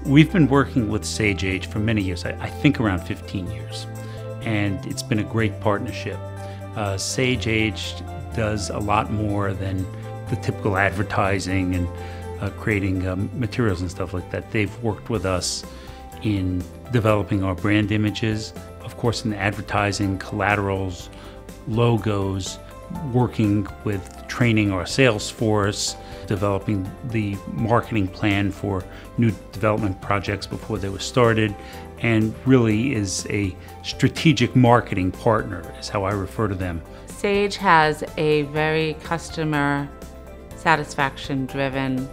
We've been working with Sage Age for many years, I think around 15 years, and it's been a great partnership. Sage Age does a lot more than the typical advertising and creating materials and stuff like that. They've worked with us in developing our brand images, of course in advertising, collaterals, logos, working with training our sales force, developing the marketing plan for new development projects before they were started, and really is a strategic marketing partner, is how I refer to them. Sage has a very customer satisfaction driven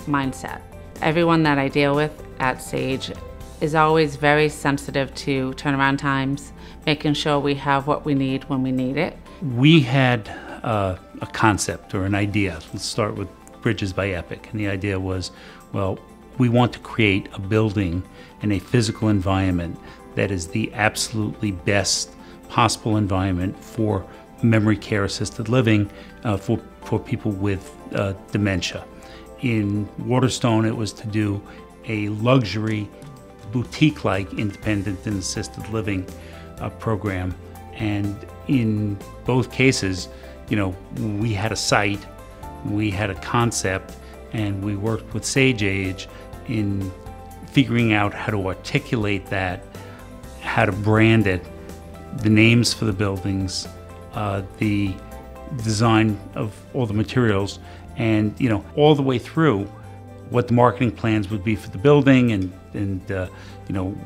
mindset. Everyone that I deal with at Sage is always very sensitive to turnaround times, making sure we have what we need when we need it. We had a concept or an idea. Let's start with Bridges by EPOCH. And the idea was, well, we want to create a building and a physical environment that is the absolutely best possible environment for memory care assisted living for people with dementia. In Waterstone, it was to do a luxury boutique-like independent and assisted living program. And in both cases, you know, we had a site, we had a concept, and we worked with Sage Age in figuring out how to articulate that, how to brand it, the names for the buildings, the design of all the materials, and you know, all the way through what the marketing plans would be for the building, and you know,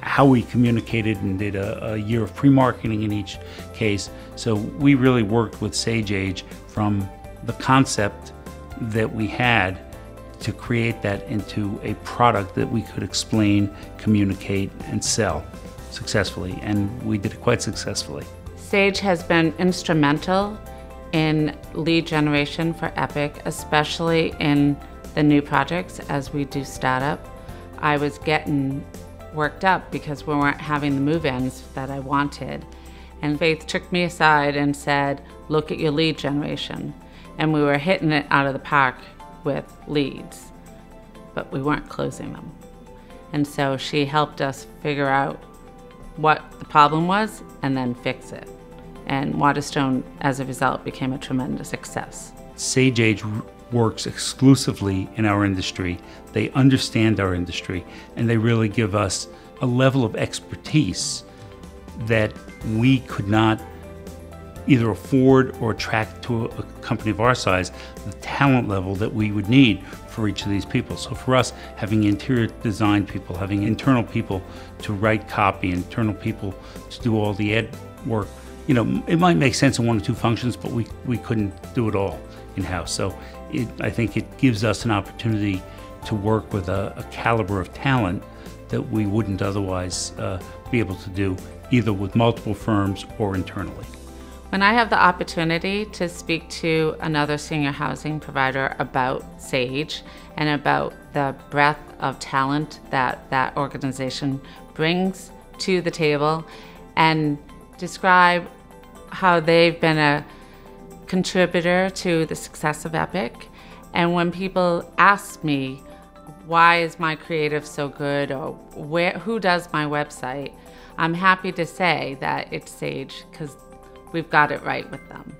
how we communicated and did a year of pre-marketing in each case. So we really worked with Sage Age from the concept that we had to create that into a product that we could explain, communicate, and sell successfully, and we did it quite successfully. Sage has been instrumental in lead generation for EPOCH, especially in the new projects as we do startup. I was getting worked up because we weren't having the move-ins that I wanted. And Faith took me aside and said, look at your lead generation. And we were hitting it out of the park with leads, but we weren't closing them. And so she helped us figure out what the problem was and then fix it. And Waterstone, as a result, became a tremendous success. Sage Age works exclusively in our industry. They understand our industry, and they really give us a level of expertise that we could not either afford or attract to a company of our size, the talent level that we would need for each of these people. So for us, having interior design people, having internal people to write copy, internal people to do all the ad work, you know, it might make sense in one or two functions, but we couldn't do it all in-house. So I think it gives us an opportunity to work with a caliber of talent that we wouldn't otherwise be able to do either with multiple firms or internally. When I have the opportunity to speak to another senior housing provider about Sage and about the breadth of talent that that organization brings to the table, and describe how they've been a contributor to the success of EPOCH. And when people ask me, why is my creative so good, or who does my website, I'm happy to say that it's Sage, because we've got it right with them.